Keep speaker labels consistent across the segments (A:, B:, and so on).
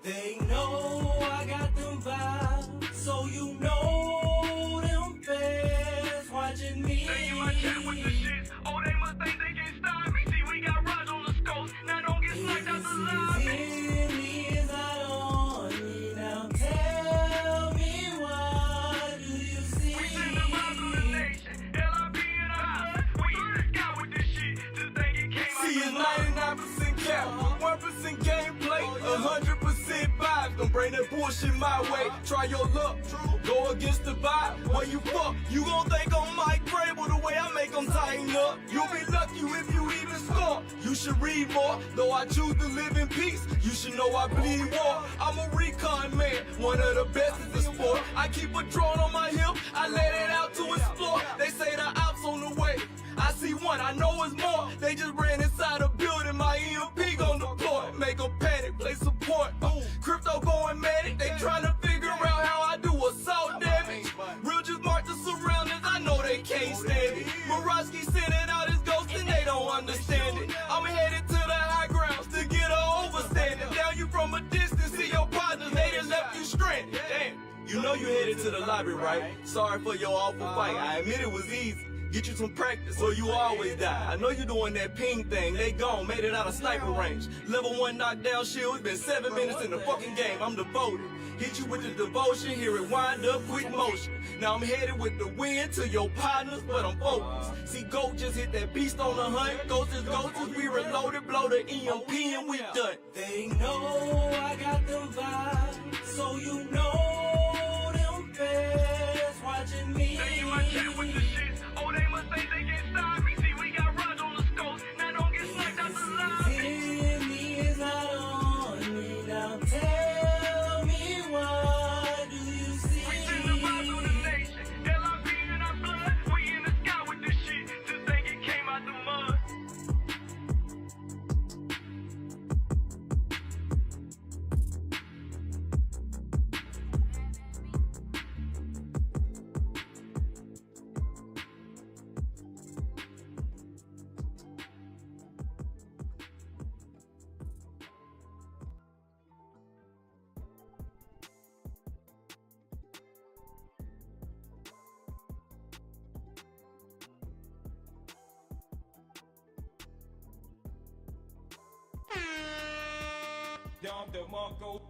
A: They know I got them vibes, so you know them fans watching me.
B: They in my chat with the shit. Oh, they must think they can stop me. See, we got Raj on the scopes. Now don't get slacked out the lobby.
A: Is out on me now. Tell me what do you see?
B: We send the vibes to the nation. LIB in our blood. We in the sky with this shit. Just think it came out.
C: See, it's 99% cap, 1% gameplay, 100% vibes. Don't bring that bullshit my way. Try your luck, go against the vibe. When you fuck, you gon' think I'm Mike Grable the way I make them tighten up. You'll be lucky if you even score. You should read more, though I choose to live in peace. You should know I bleed war. I'm a recon man, one of the best in the sport. I keep a drone on my hip, I let it out to explore. They say the ops on the way. I see one, I know it's more. They just ran inside a building, my EMP gon' deploy. Make them panic, play support. Crypto going manic, they tryna figure out how I do assault damage. Real just mark the surroundings, I know they can't stand it. Morosky sending out his ghost and they don't understand it. I'm headed to the high grounds to get a overstanding. Down you from a distance, see your partners, they just left you stranded. Damn. You know you headed to the lobby, right? Sorry for your awful fight, I admit it was easy. Get you some practice or you always die. I know you doing that ping thing, they gone, made it out of sniper range. Level 1 knockdown shield, it's been 7 minutes in the fucking game, I'm devoted. Hit you with the devotion, hear it wind up, quick motion. Now I'm headed with the wind to your partners, but I'm focused. See, Goat just hit that beast on the hunt. Ghosts, we reloaded, blow the EMP and we done.
A: They know I got them vibes, so you know them fans watching me.
B: They in my chat with the shit. Oh, they must think they can stop me. See, we got Raj on the scopes. Now don't get slacked out the lobby.
A: Is out on me now. Tell me what do you see?
B: We send the vibes to the nation. LIB in our blood. We in the sky with this shit. Just think it came out the mud.
C: Dom DeMarco.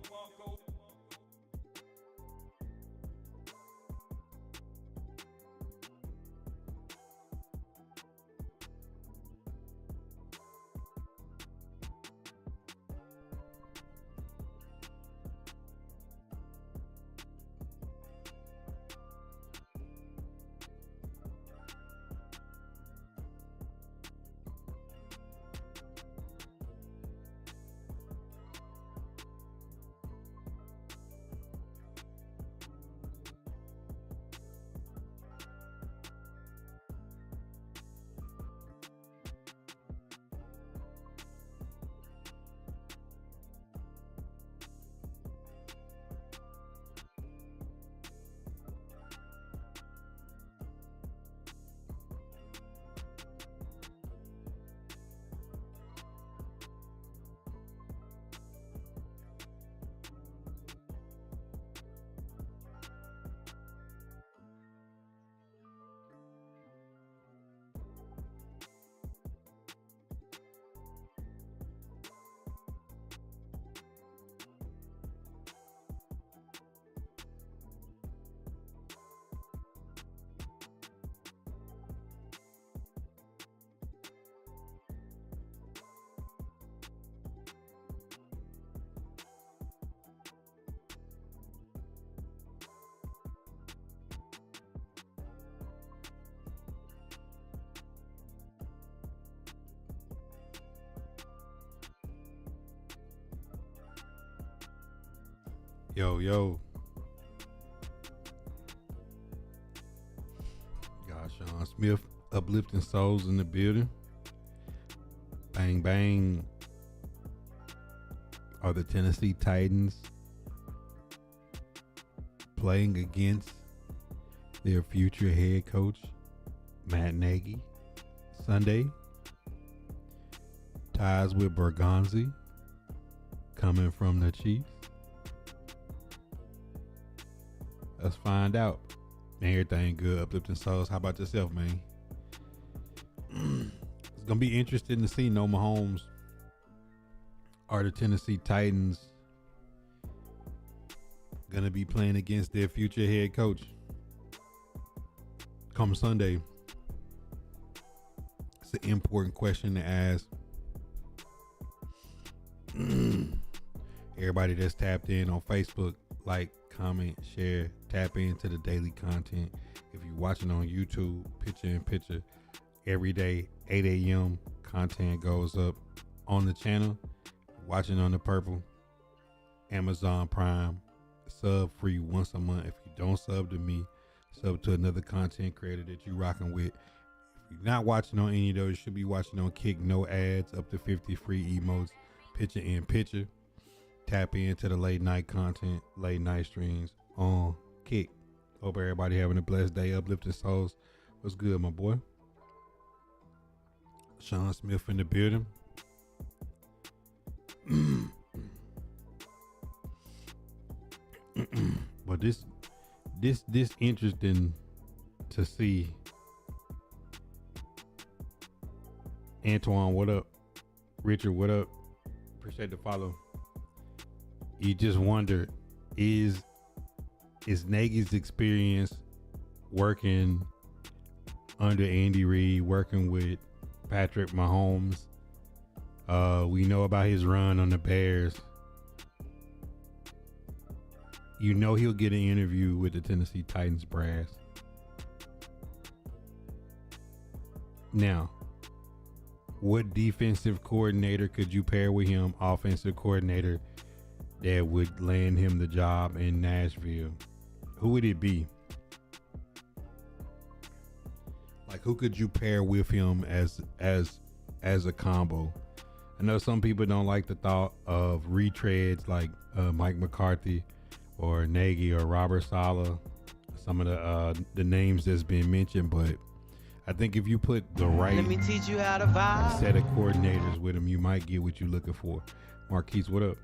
D: Yo. Got Sean Smith, uplifting souls in the building. Bang, bang. Are the Tennessee Titans playing against their future head coach, Matt Nagy, Sunday? Ties with Bergonzi coming from the Chiefs. Let's find out. And everything good, uplifting souls. How about yourself, man? It's gonna be interesting to see. No Mahomes are the Tennessee Titans gonna be playing against their future head coach come Sunday? It's an important question to ask. Everybody that's tapped in on Facebook, like, comment, share, tap into the daily content. If you're watching on YouTube, picture in picture, every day, 8 a.m. content goes up on the channel. Watching on the Purple, Amazon Prime, sub free once a month. If you don't sub to me, sub to another content creator that you rocking with. If you're not watching on any of those, you should be watching on Kick, no ads, up to 50 free emotes, picture in picture. Tap into the late night content, late night streams on Kick. Hope everybody having a blessed day. Uplifting souls. What's good, my boy? Sean Smith in the building. But this interesting to see. Antoine, what up? Richard, what up? Appreciate the follow. You just wonder, is Nagy's experience working under Andy Reid, working with Patrick Mahomes? We know about his run on the Bears. You know he'll get an interview with the Tennessee Titans brass. Now, what defensive coordinator could you pair with him, offensive coordinator, that would land him the job in Nashville? Who would it be? Like, who could you pair with him as a combo? I know some people don't like the thought of retreads like Mike McCarthy or Nagy or Robert Saleh, some of the names that's been mentioned, but I think if you put the right
A: Let me teach you how to vibe.
D: set of coordinators with him, you might get what you're looking for. Marquise, what up?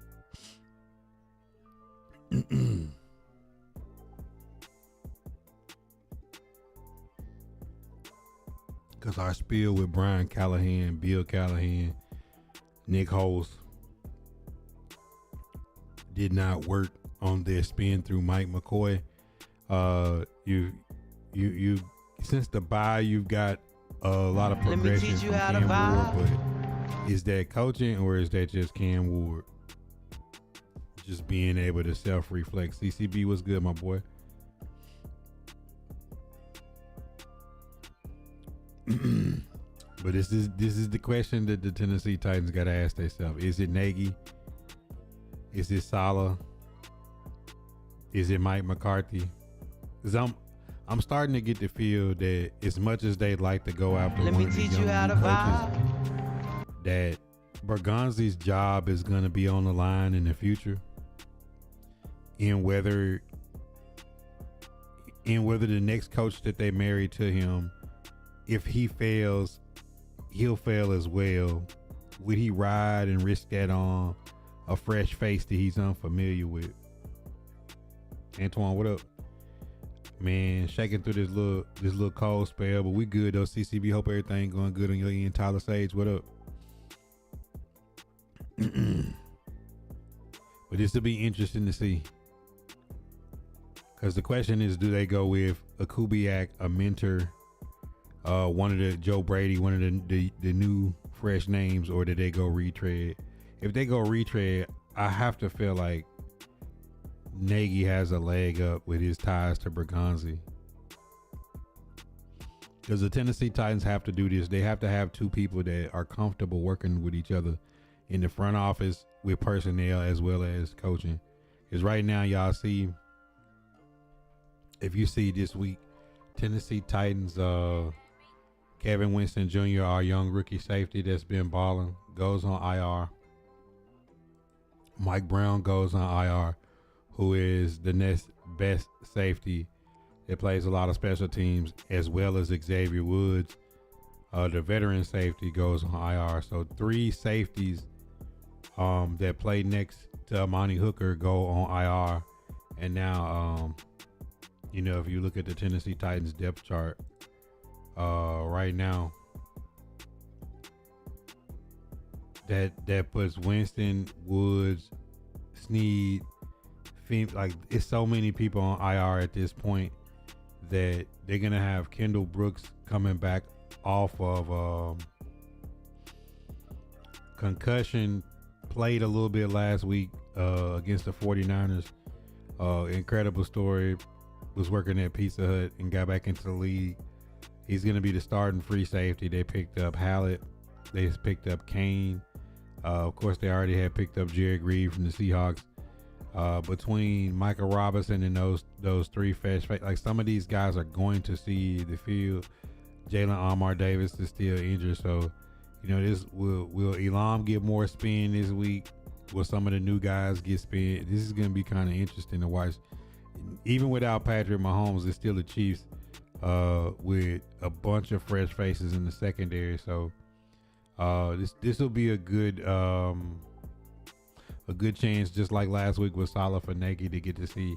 D: Because our spiel with Brian Callahan, Bill Callahan, Nick Holes did not work on their spin through Mike McCoy. You since the bye, you've got a lot of progression from Cam Ward, but is that coaching or is that just Cam Ward just being able to self-reflect? CCB, what's good, my boy? But this is the question that the Tennessee Titans got to ask themselves. Is it Nagy? Is it Saleh? Is it Mike McCarthy? Because I'm starting to get the feel that as much as they'd like to go after one of the young coaches, that Bergonzi's job is going to be on the line in the future. And whether the next coach that they marry to him, if he fails, he'll fail as well. Would he ride and risk that on a fresh face that he's unfamiliar with? Antoine, what up? Man, shaking through this little cold spell, but we good though. CCB, hope everything going good on your end. Tyler Sage, what up? But this will be interesting to see. Because the question is, do they go with a Kubiak, a mentor, one of the Joe Brady, one of the new fresh names, or did they go retread? If they go retread, I have to feel like Nagy has a leg up with his ties to Bergonzi. Because the Tennessee Titans have to do this. They have to have two people that are comfortable working with each other in the front office with personnel as well as coaching. Because right now, y'all see, if you see this week, Tennessee Titans, Kevin Winston Jr., our young rookie safety that's been balling, goes on IR. Mike Brown goes on IR, who is the next best safety that plays a lot of special teams, as well as Xavier Woods. The veteran safety goes on IR. So 3 safeties that play next to Amani Hooker go on IR. And now You know, if you look at the Tennessee Titans depth chart, right now, that puts Winston, Woods, Snead, like it's so many people on IR at this point that they're gonna have Kendall Brooks coming back off of concussion, played a little bit last week against the 49ers. Incredible story. Was working at Pizza Hut and got back into the league. He's gonna be the starting free safety. They picked up Hallett. They picked up Kane. Of course, they already had picked up Jared Reed from the Seahawks. Between Michael Robinson and those three fresh, like some of these guys are going to see the field. Jalen Amar Davis is still injured, so you know this will Elam get more spin this week? Will some of the new guys get spin? This is going to be kind of interesting to watch. Even without Patrick Mahomes, it's still the Chiefs with a bunch of fresh faces in the secondary. So this will be a good chance, just like last week with Salah for Nagy, to get to see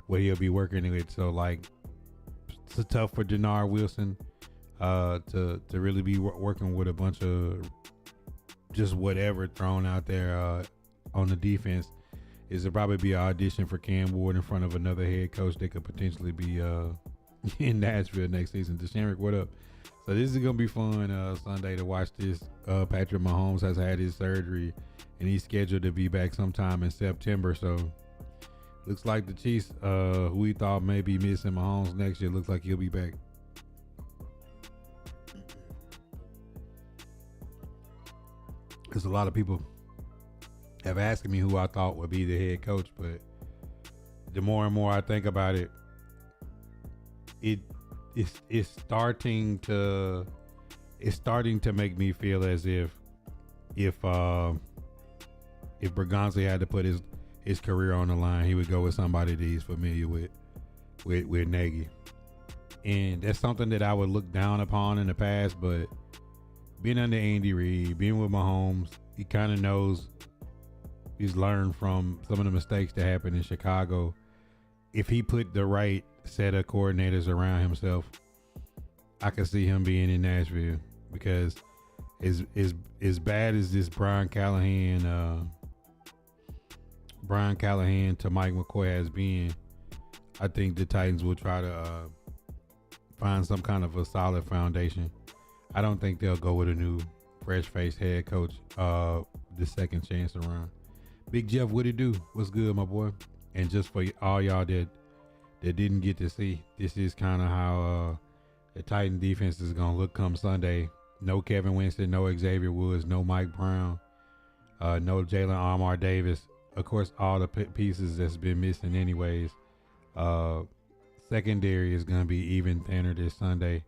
D: what he'll be working with. So like it's tough for Denard Wilson to really be working with a bunch of just whatever thrown out there on the defense. Is to probably be an audition for Cam Ward in front of another head coach that could potentially be in Nashville next season. Deshaun, what up? So this is gonna be fun Sunday to watch this. Patrick Mahomes has had his surgery and he's scheduled to be back sometime in September. So looks like the Chiefs, who we thought may be missing Mahomes next year, looks like he'll be back. There's a lot of people have asked me who I thought would be the head coach, but the more and more I think about it, it's starting to make me feel as if Bergonzi had to put his career on the line, he would go with somebody that he's familiar with Nagy. And that's something that I would look down upon in the past, but being under Andy Reid, being with Mahomes, he kind of knows. He's learned from some of the mistakes that happened in Chicago. If he put the right set of coordinators around himself, I could see him being in Nashville, because as bad as this Brian Callahan to Mike McCoy has been, I think the Titans will try to find some kind of a solid foundation. I don't think they'll go with a new fresh-faced head coach the second chance around. Big Jeff, what it do? What's good, my boy? And just for all y'all that didn't get to see, this is kind of how the Titan defense is going to look come Sunday. No Kevin Winston, no Xavier Woods, no Mike Brown, no Jalen Amar Davis. Of course, all the pieces that's been missing anyways. Secondary is going to be even thinner this Sunday.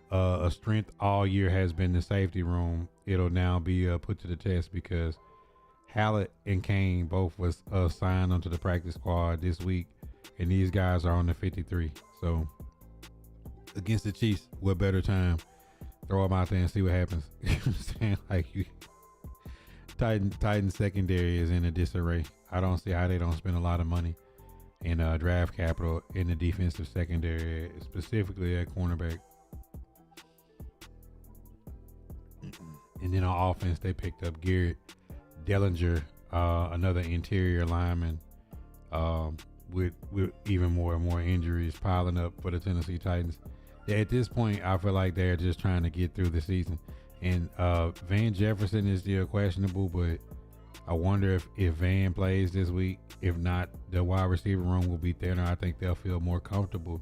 D: A strength all year has been the safety room. It'll now be put to the test because Hallett and Kane both was signed onto the practice squad this week, and these guys are on the 53. So against the Chiefs, what better time? Throw them out there and see what happens. You know what I'm saying? Like Titan secondary is in a disarray. I don't see how they don't spend a lot of money in draft capital in the defensive secondary, specifically at cornerback. And then on offense, they picked up Garrett Dellinger, another interior lineman, with even more and more injuries piling up for the Tennessee Titans. At this point, I feel like they're just trying to get through the season. And Van Jefferson is still questionable, but I wonder if Van plays this week. If not, the wide receiver room will be thinner. I think they'll feel more comfortable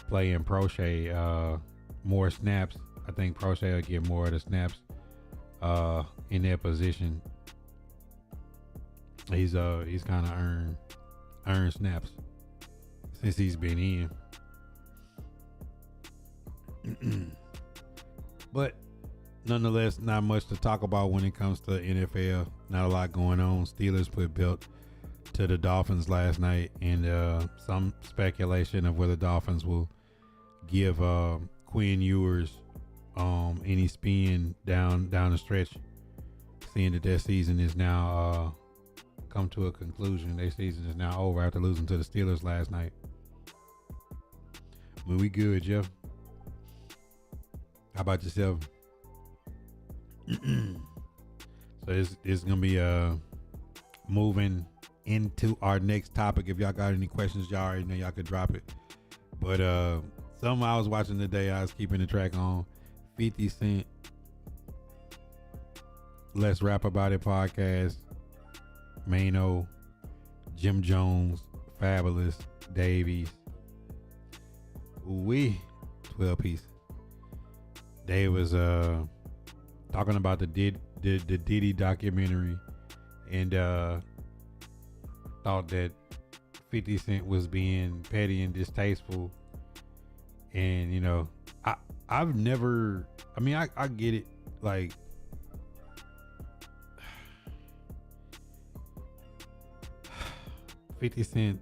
D: playing Prochet more snaps. I think Prochet will get more of the snaps in their position. He's kind of earned snaps since he's been in. But nonetheless, not much to talk about when it comes to NFL. Not a lot going on. Steelers put belt to the Dolphins last night, and some speculation of whether Dolphins will give Quinn Ewers any spin down the stretch, seeing that their season is now come to a conclusion. Their season is now over after losing to the Steelers last night. mean, we good, Jeff. How about yourself? So it's gonna be moving into our next topic. If y'all got any questions, y'all already know y'all could drop it. But something I was watching today, I was keeping the track on 50 Cent Let's Rap About It podcast, Mano, Jim Jones, Fabulous, Davies. We 12 piece. They was talking about the Diddy documentary and thought that 50 Cent was being petty and distasteful. And you know, I've never, I mean, I get it, like, $50 Cent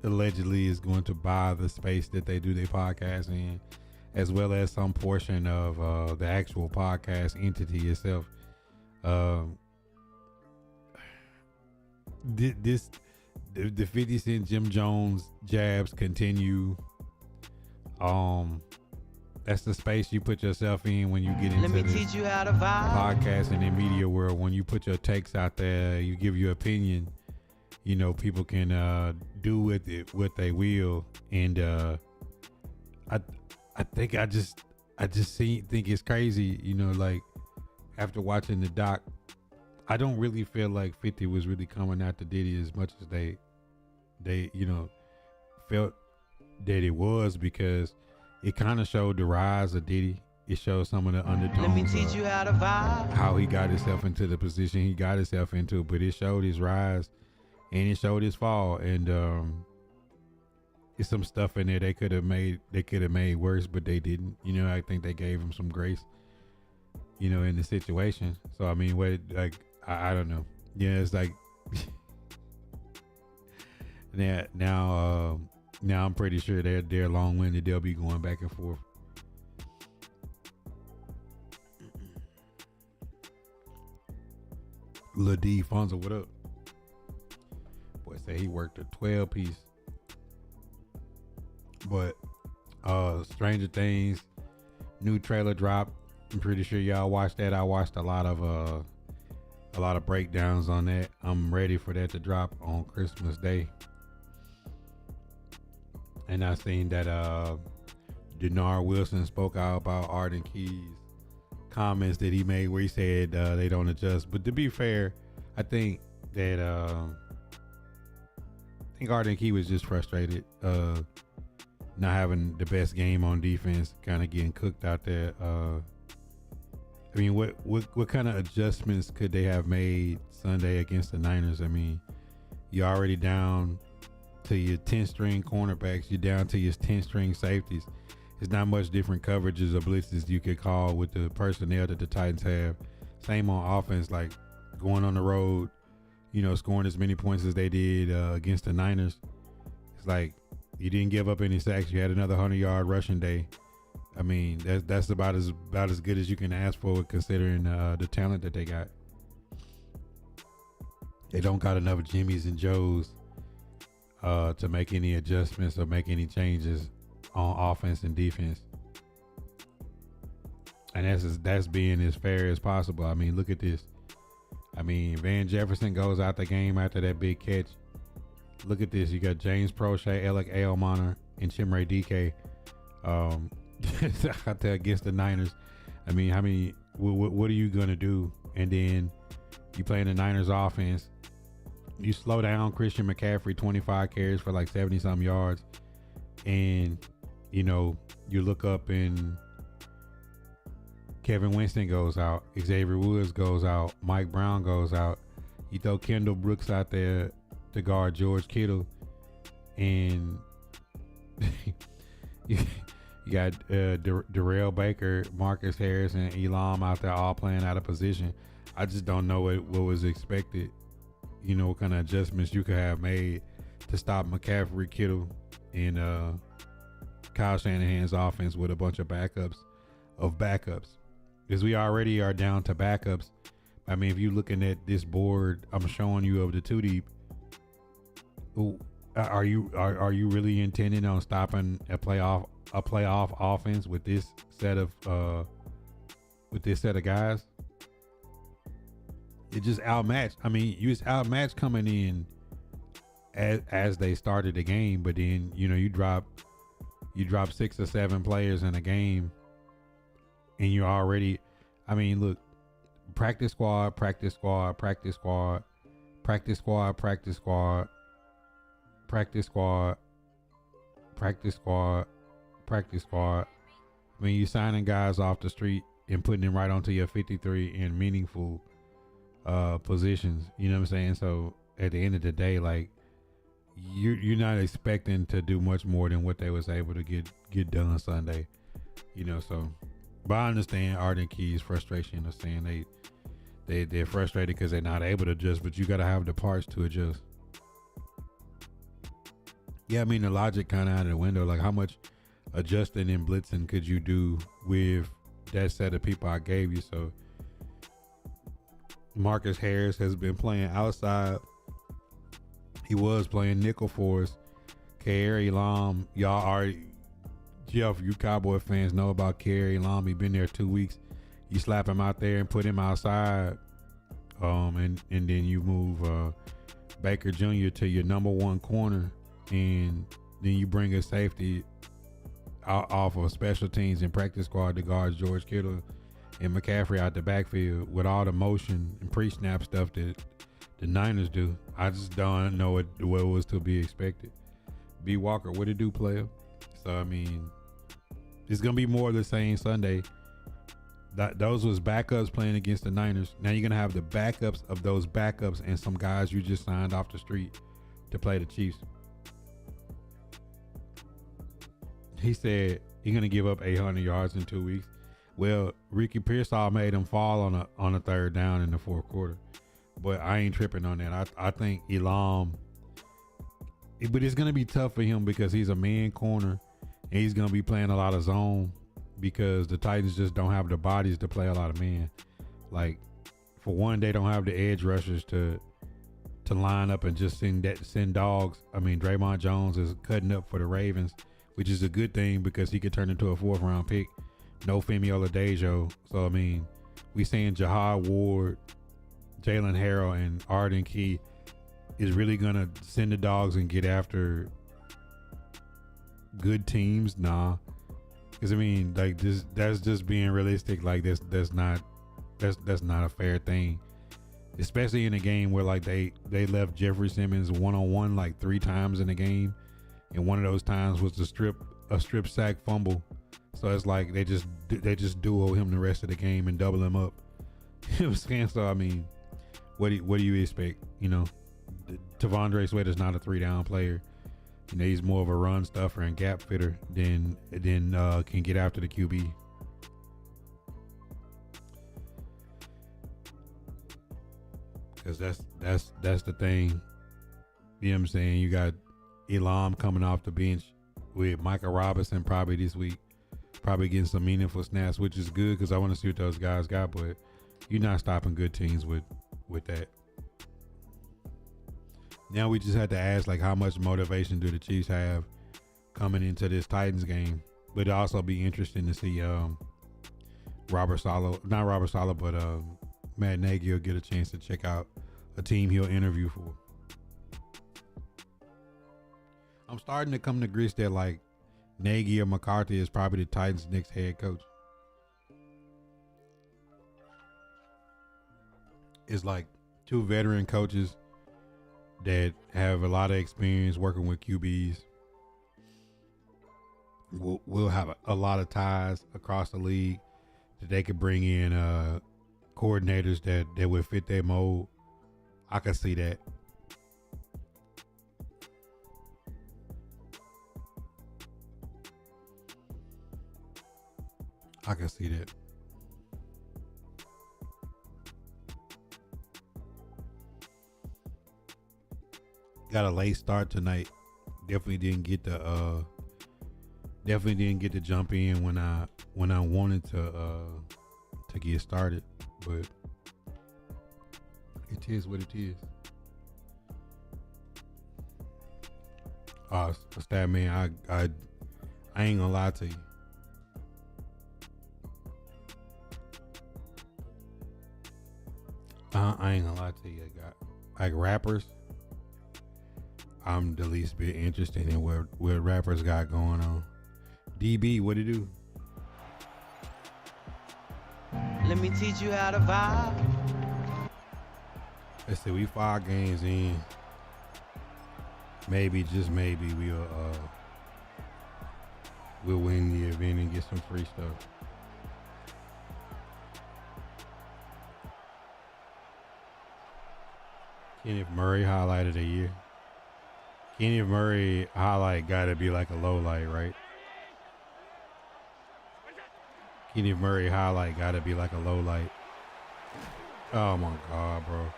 D: allegedly is going to buy the space that they do their podcast in, as well as some portion of the actual podcast entity itself. The 50 Cent Jim Jones jabs continue. That's the space you put yourself in when you get into the podcasting and media world. When you put your takes out there, you give your opinion. You know, people can do with it what they will, and I think I just think it's crazy. You know, like after watching the doc, I don't really feel like 50 was really coming after Diddy as much as they you know felt that it was, because it kind of showed the rise of Diddy. It showed some of the undertones. Let me teach you how to vibe. How he got himself into the position he got himself into, but it showed his rise. And it showed his fall, and it's some stuff in there they could have made worse, but they didn't. You know, I think they gave him some grace, you know, in the situation. So I mean, what, like, I don't know. Yeah, it's like now I'm pretty sure they're long-winded. They'll be going back and forth. Lil D Fonzo, what up? Boy, say he worked a 12 piece. But Stranger Things new trailer dropped. I'm pretty sure y'all watched that. I watched a lot of breakdowns on that. I'm ready for that to drop on Christmas Day. And I seen that Denard Wilson spoke out about Arden Key's comments that he made where he said they don't adjust. But to be fair, I think that Arden Key was just frustrated, not having the best game on defense, kind of getting cooked out there. I mean, what kind of adjustments could they have made Sunday against the Niners? I mean, you're already down to your 10-string cornerbacks. You're down to your 10-string safeties. There's not much different coverages or blitzes you could call with the personnel that the Titans have. Same on offense, like going on the road, you know, scoring as many points as they did against the Niners. It's like you didn't give up any sacks. You had another 100-yard rushing day. I mean, that's about as good as you can ask for, considering the talent that they got. They don't got enough Jimmys and Joes to make any adjustments or make any changes on offense and defense. And that's being as fair as possible. I mean, look at this. I mean, Van Jefferson goes out the game after that big catch. Look at this. You got James Prochet, Alec Ailminer, and Chimere DK out there against the Niners. I mean, what are you going to do? And then you play in the Niners offense. You slow down Christian McCaffrey, 25 carries for like 70-some yards. And, you know, you look up and Kevin Winston goes out. Xavier Woods goes out. Mike Brown goes out. You throw Kendall Brooks out there to guard George Kittle. And you got Darrell Baker, Marcus Harris, and Elam out there all playing out of position. I just don't know what was expected. You know, what kind of adjustments you could have made to stop McCaffrey, Kittle, and Kyle Shanahan's offense with a bunch of backups. Because we already are down to backups. I mean, if you're looking at this board I'm showing you of the two deep, Are you really intending on stopping a playoff offense with this set of guys? It just outmatched. I mean, you just outmatched coming in as they started the game, but then you drop 6 or 7 players in a game, and you're already. I mean, look, practice squad, practice squad, practice squad, practice squad, practice squad, practice squad, practice squad, practice squad. I mean, you signing guys off the street and putting them right onto your 53 in meaningful positions. You know what I'm saying? So at the end of the day, like you're not expecting to do much more than what they was able to get done Sunday. So. But I understand Arden Key's frustration of saying they're frustrated because they're not able to adjust, but you got to have the parts to adjust. Yeah, I mean, the logic kind of out of the window. Like, how much adjusting and blitzing could you do with that set of people I gave you? So Marcus Harris has been playing outside. He was playing nickel for us. Kairi Lam, y'all already... Jeff, you Cowboy fans know about Kerry Long. He been there 2 weeks. You slap him out there and put him outside, and then you move Baker Jr. to your number 1 corner, and then you bring a safety off of special teams and practice squad to guard George Kittle and McCaffrey out the backfield with all the motion and pre-snap stuff that the Niners do. I just don't know what was to be expected. B. Walker, what it do, player? So, I mean, it's going to be more of the same Sunday. Those was backups playing against the Niners. Now you're going to have the backups of those backups and some guys you just signed off the street to play the Chiefs. He said he's going to give up 800 yards in 2 weeks. Well, Ricky Pearsall made him fall on a third down in the fourth quarter. But I ain't tripping on that. I think Elam, but it's going to be tough for him because he's a man corner. And he's going to be playing a lot of zone because the Titans just don't have the bodies to play a lot of man. Like, for one, they don't have the edge rushers to line up and just send dogs. I mean, Draymond Jones is cutting up for the Ravens, which is a good thing because he could turn into a 4th-round pick. No Femi Oladejo. So, I mean, we saying Jahad Ward, Jalen Harrell, and Arden Key is really going to send the dogs and get after good teams. Nah, because I mean, like, that's just being realistic. Like, that's not a fair thing, especially in a game where like they left Jeffrey Simmons one-on-one like 3 times in the game, and one of those times was a strip sack fumble. So it's like they just duo him the rest of the game and double him up. You know what I'm saying? So I mean, what do you expect? Tavondre Sweat is not a 3-down player. He's more of a run stuffer and gap fitter than can get after the QB. Because that's the thing. You know what I'm saying? You got Elam coming off the bench with Micah Robinson probably this week, probably getting some meaningful snaps, which is good because I want to see what those guys got. But you're not stopping good teams with that. Now we just had to ask, like, how much motivation do the Chiefs have coming into this Titans game? But it'll also be interesting to see Matt Nagy will get a chance to check out a team he'll interview for. I'm starting to come to grips that, like, Nagy or McCarthy is probably the Titans' next head coach. It's like 2 veteran coaches that have a lot of experience working with QBs. We'll have a lot of ties across the league that they could bring in coordinators that would fit their mold. I can see that. I can see that. Got a late start tonight. Definitely didn't get to jump in when I wanted to get started, but it is what it is. Stat man, I ain't gonna lie to you. I ain't gonna lie to you. Like rappers, I'm the least bit interested in what rappers got going on. DB, what it do?
A: Let me teach you how to vibe.
D: Let's see, we 5 games in. Maybe, just maybe, we'll win the event and get some free stuff. Kenneth Murray highlight of the year. Kenneth Murray highlight gotta be like a low light, right? Kenneth Murray highlight gotta be like a low light. Oh my God, bro.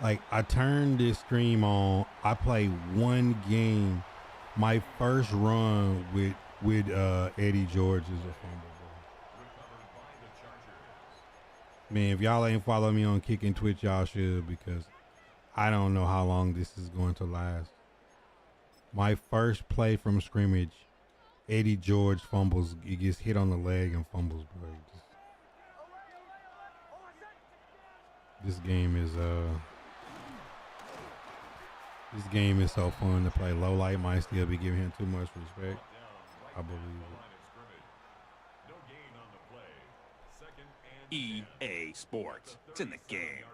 D: Like, I turned this stream on. I played one game. My first run with Eddie George is a fumble, bro. Man, if y'all ain't follow me on Kick and Twitch, y'all should, because I don't know how long this is going to last. My first play from scrimmage, Eddie George fumbles. He gets hit on the leg and fumbles, bro. This game is so fun to play. Low light might still be giving him too much respect. I believe it.
E: EA Sports. It's in the game.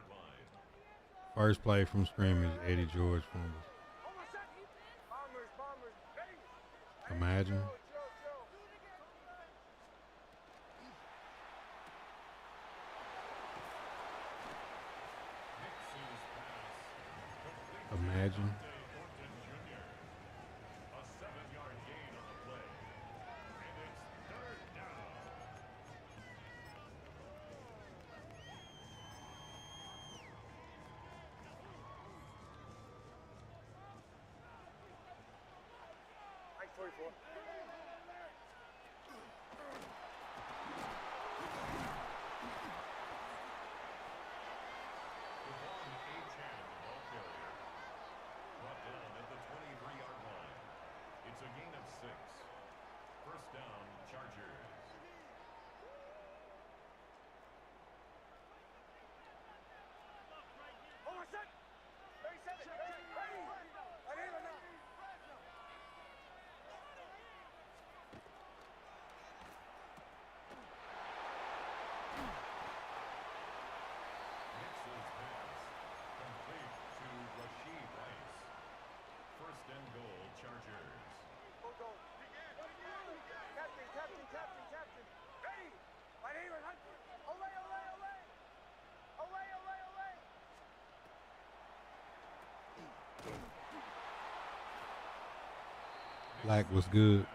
D: First play from scrimmage, Eddie George fumbles. Imagine. Imagine. Black was good.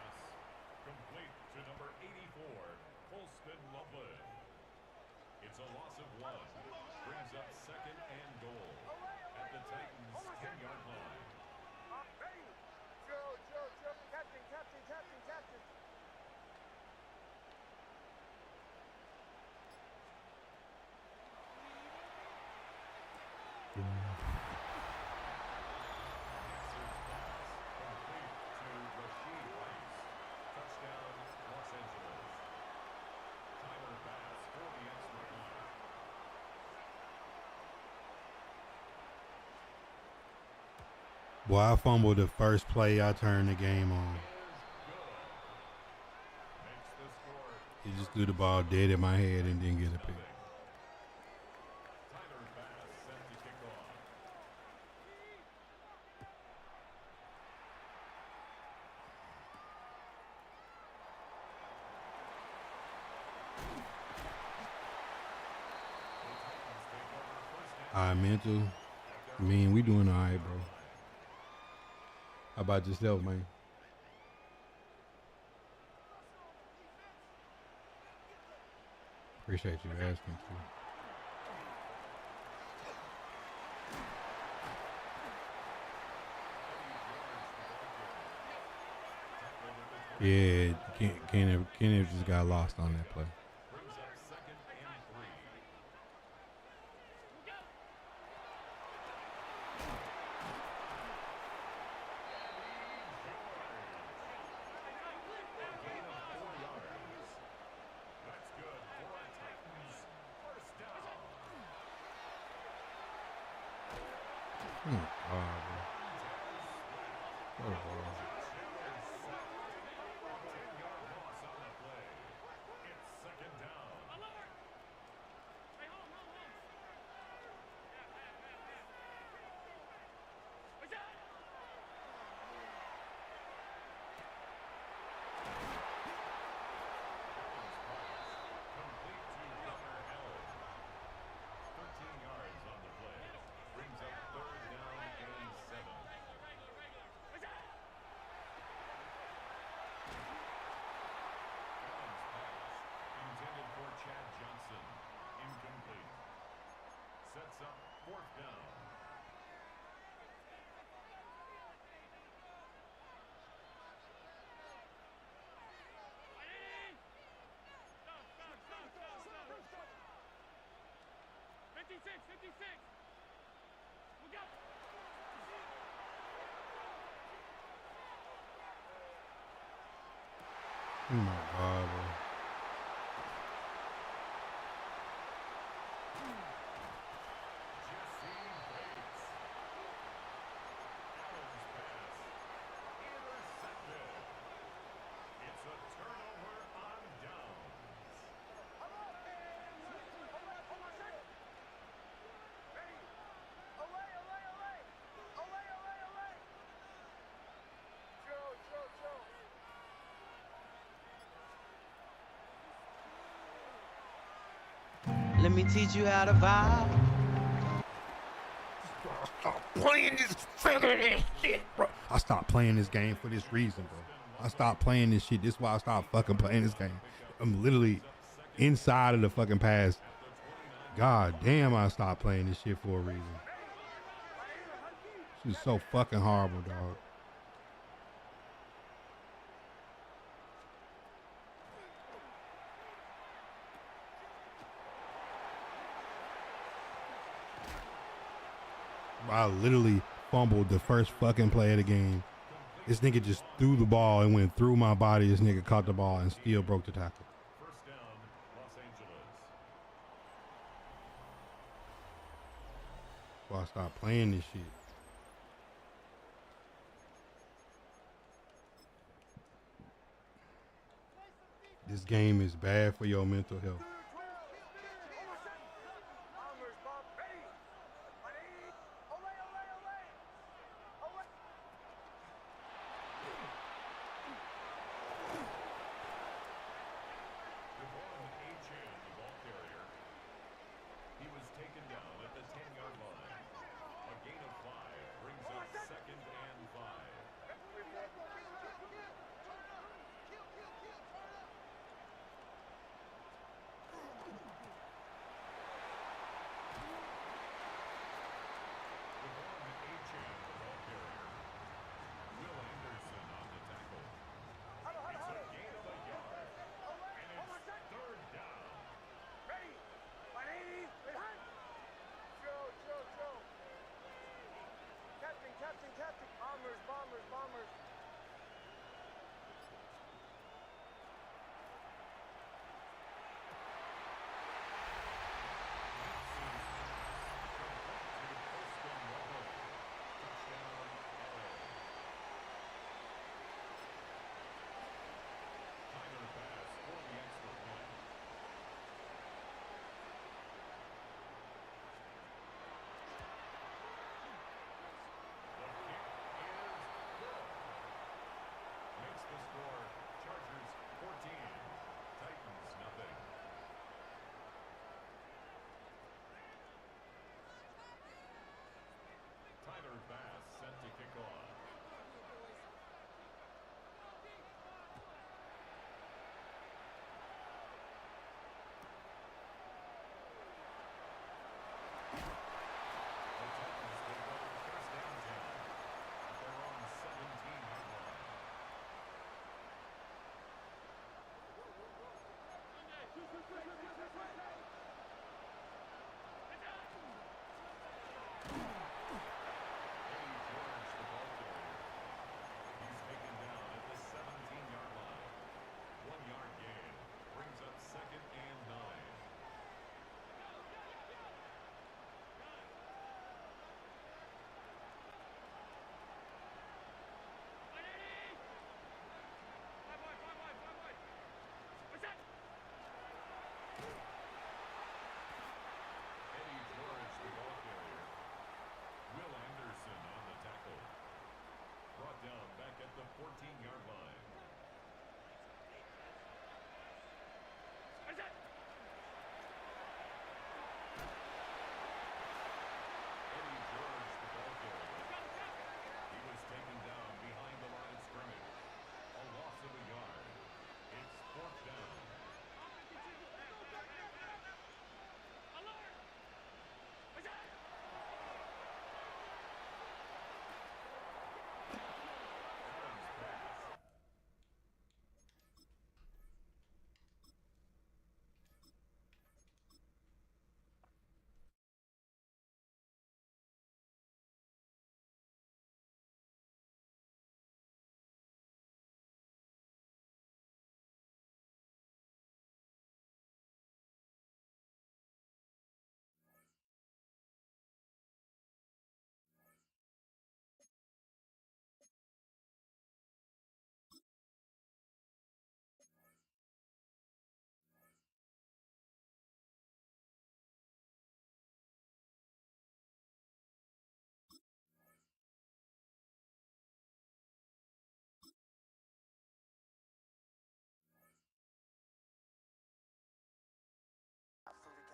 F: Complete to number 84, Colston Loveland. It's a loss of 1. Brings up second and goal at the Titans' 10-yard line.
D: Boy, I fumbled the first play I turned the game on. He just threw the ball dead in my head and didn't get a pick. Mental. I mean, we doing all right, bro. How about yourself, man? Appreciate you asking, too. Yeah, Kenneth just got lost on that play. Oh, bro. Oh, bro.
F: Sets up fourth down.
D: Oh my God, bro.
F: It's a turnover on downs.
A: Let me teach you how to vibe.
D: Playing this shit, bro. I stopped playing this game for this reason, bro. I stopped playing this shit. This is why I stopped fucking playing this game. I'm literally inside of the fucking pass. God damn, I stopped playing this shit for a reason. This is so fucking horrible, dog. I literally fumbled the first fucking play of the game. This nigga just threw the ball and went through my body. This nigga caught the ball and still broke the tackle.
F: First down, Los Angeles.
D: Well, I stopped playing this shit. This game is bad for your mental health.
F: He was taken down at the 10-yard line. A gain of 5 brings up second and 5.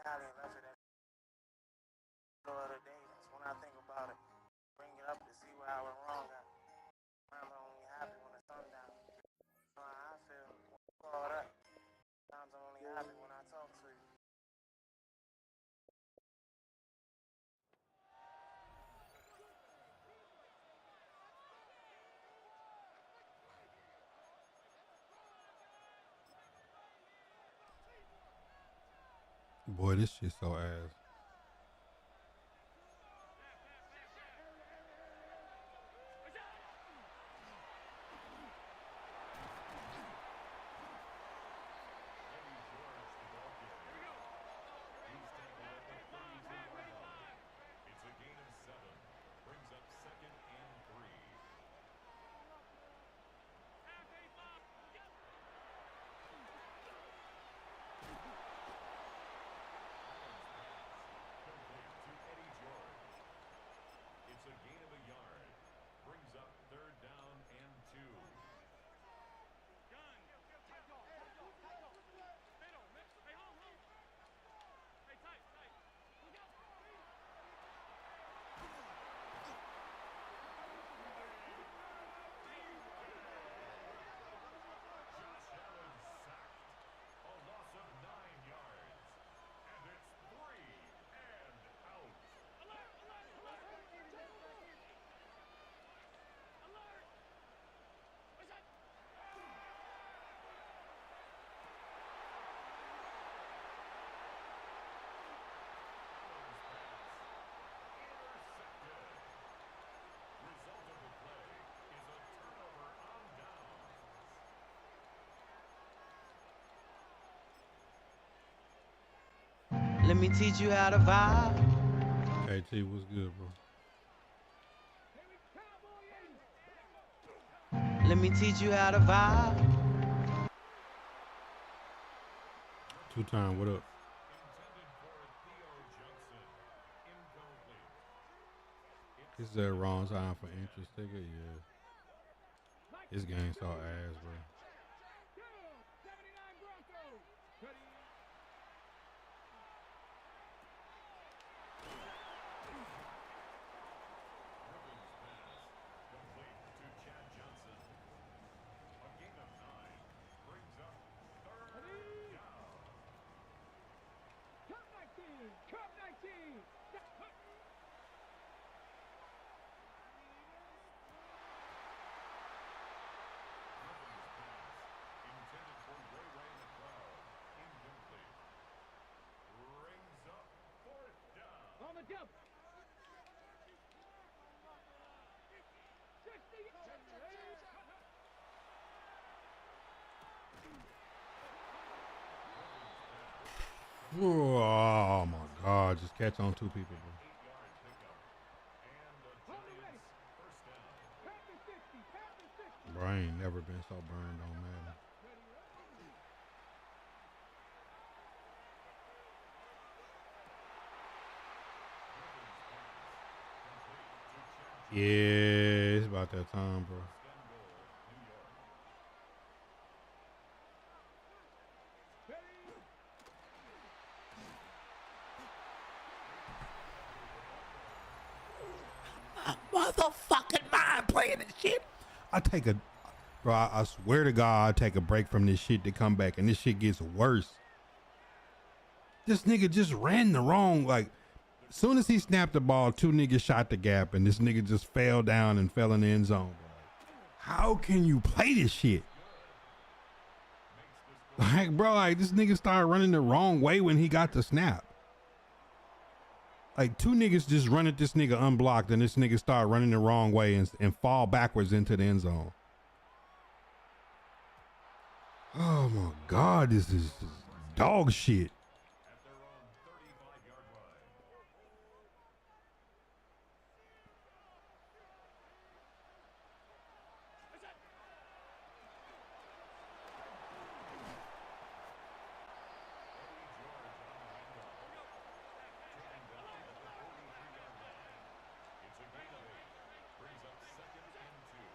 G: Italian left it in the middle of the day. That's when I think about it. Bring it up to see where I went wrong at. I'm only happy when the sun down. You know how I feel when you call that. Sometimes I'm only happy when I talk to you.
D: Boy, this shit so ass.
F: It's a gain of 7. Brings up second and 3. Complete to Eddie George. It's a gain of a yard. Brings up third down and 2. Josh Allen sacked. A loss of 9 yards. And it's 3 and out. Allen's pass. Intercepted. Result of the play is a turnover on downs.
A: Let me teach you how to vibe.
D: KT, what's good, bro?
A: Let me teach you how to vibe.
D: 2-time, what up?
F: Intended for Theo Johnson. Incomplete.
D: Is there wrong time for interest, nigga? Yeah. This game so ass, bro.
F: Rubens pass. Complete to Chad Johnson. A gain of 9. Brings up third down. Rubens pass. Intended for Ray Ray McLeod. Incomplete. Brings up fourth down.
D: Oh my God! Just catch on 2 people, bro.
F: 8-yard pickup. And the Giants first down.
D: Bro, I ain't never been so burned on Madden.
F: Rubens pass. Complete to Chad Johnson.
D: Yeah, it's about that time, bro.
F: First and goal, New York.
D: Motherfucking mind playing this shit. I swear to God, I take a break from this shit to come back, and this shit gets worse. This nigga just ran the wrong, like, as soon as he snapped the ball, 2 niggas shot the gap, and this nigga just fell down and fell in the end zone, bro. How can you play this shit? Like, bro, like, this nigga started running the wrong way when he got the snap. Like, 2 niggas just run at this nigga unblocked, and this nigga started running the wrong way and fall backwards into the end zone. Oh my God, this is just dog shit.
F: At their own 35-yard line. Eddie George on the handoff. Taken down at the 43-yard line. It's a gain of 8. Brings up second and 2.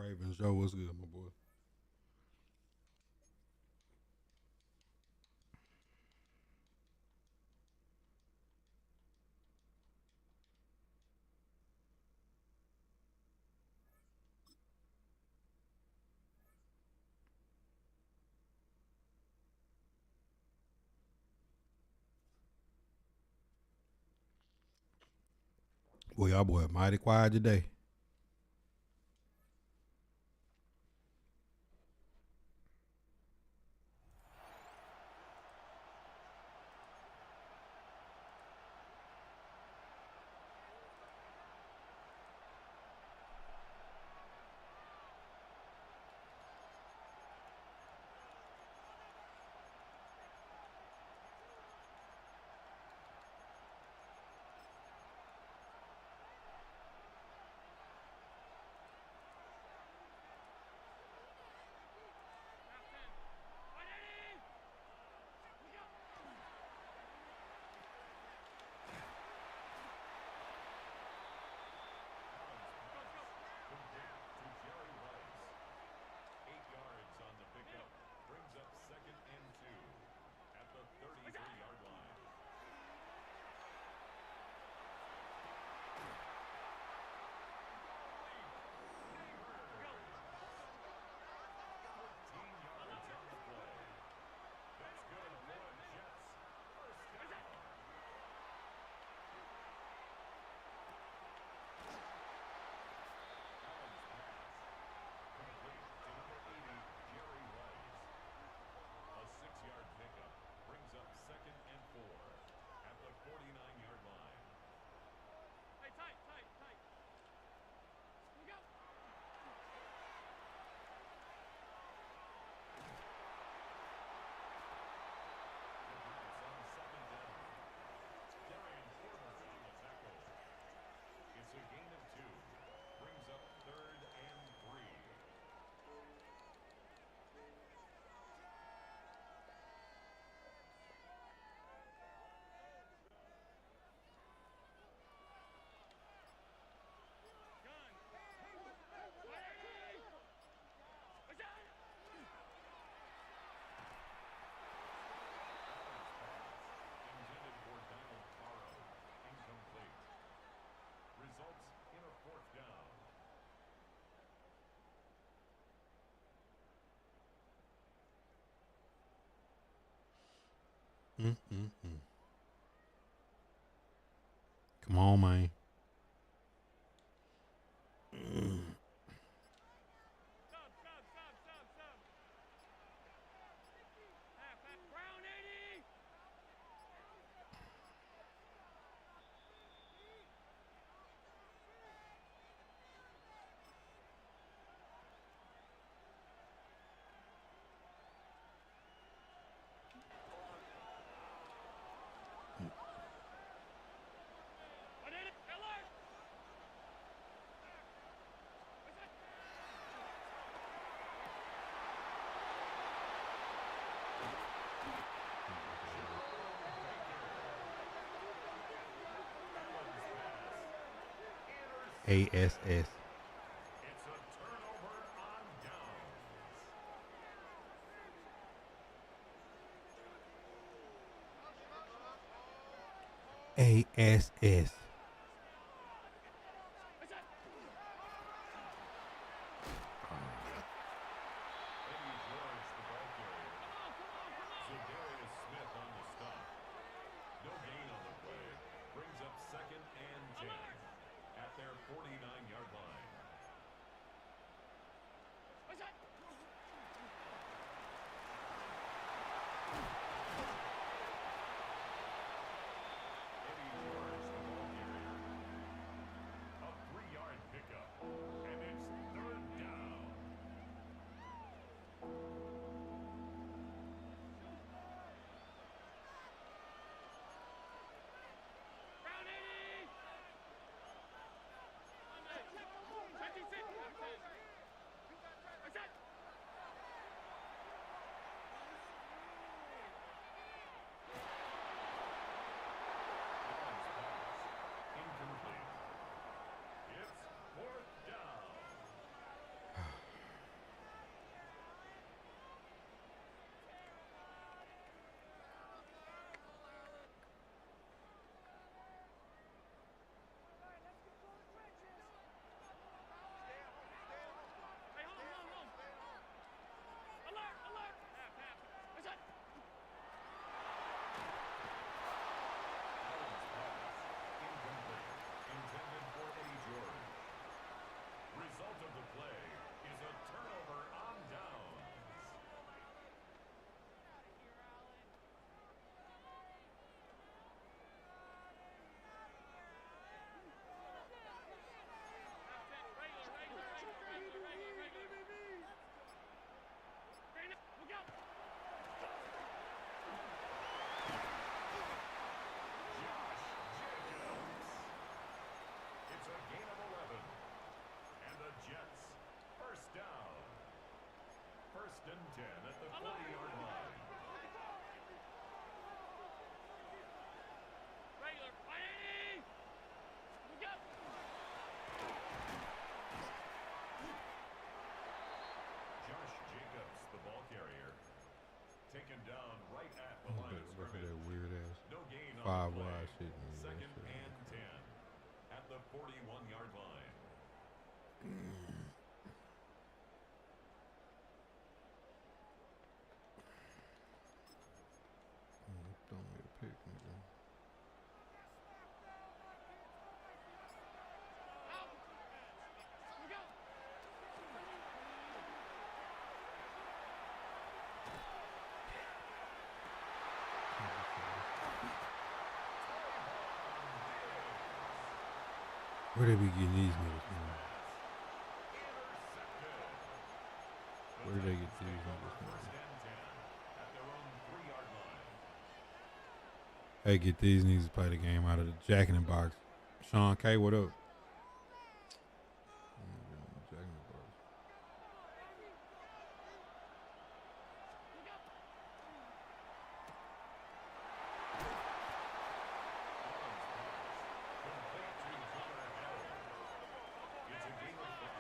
D: Ravens. Joe, what's good, my boy? Boy, y'all boy mighty quiet today. Come on, man. ASS. ASS. 5 wide shit. Man.
F: Second and 10 at the 41-yard line.
D: Don't make a pick, nigga. Where they be getting these niggas, man? Where do they get these niggas, man? Hey, get these niggas to play the game out of the Jack in the Box. Sean K, what up? Jack in the Box.
F: It's a gain of 5.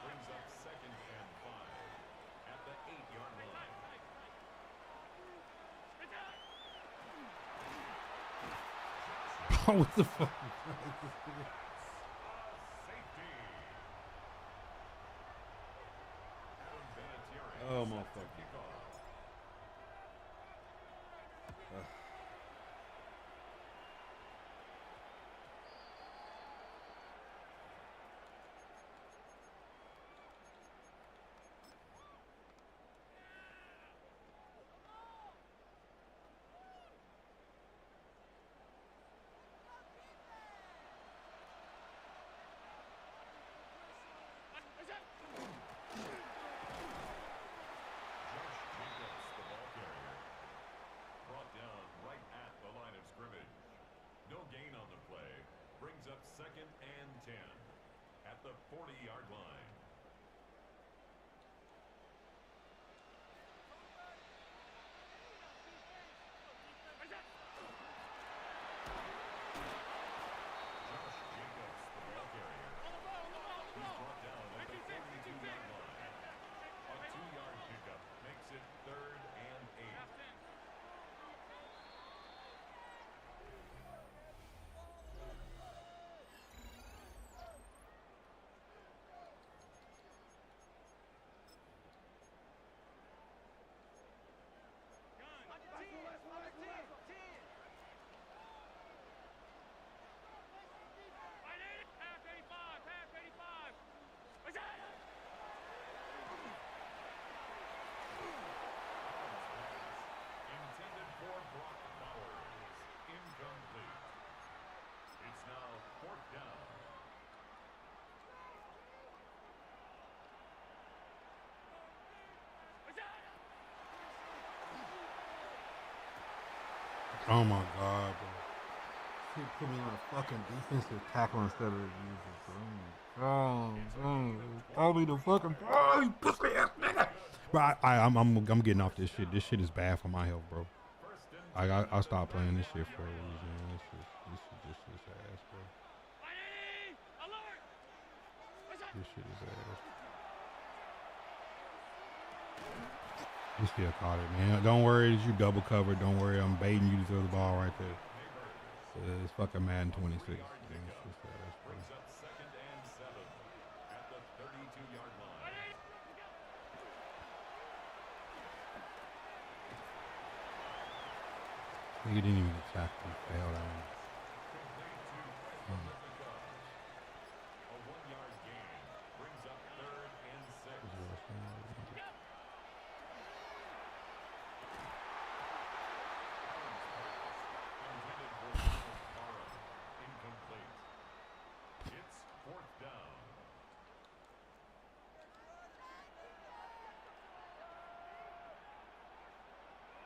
F: Brings up second and 5 at the 8-yard line.
D: Oh, what the fuck?
F: Safety. Adam Vinatieri
D: Oh,
F: set to
D: motherfucker.
F: kick off. The ball carrier. Brought down right at the line of scrimmage. No gain on the play. Brings up second and 10 at the 40-yard line. Josh Jacobs, the ball carrier. He's brought down at the 42-yard line. A 2-yard pickup makes it 3rd and 8. Intended for Brock Bowers. Incomplete. It's now 4th down.
D: Oh my god, bro. He put me on a fucking defensive tackle instead of the user, bro. I'll be the fucking you pussy ass nigga. Bro, I'm getting off this shit. This shit is bad for my health, bro. I'll stop playing this shit for a reason. This shit is ass, bro. This shit is ass. You still caught it, man. Don't worry that you double covered. Don't worry, I'm baiting you to throw the ball right there. It's fucking Madden 26. Man, it's just ass, bro.
F: Brings up second and 7 at the 32-yard line.
D: He didn't even get tackled. He failed on him.
F: A 1-yard gain brings up 3rd and 6. Intended for Para. Incomplete. It's 4th down.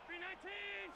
B: B19!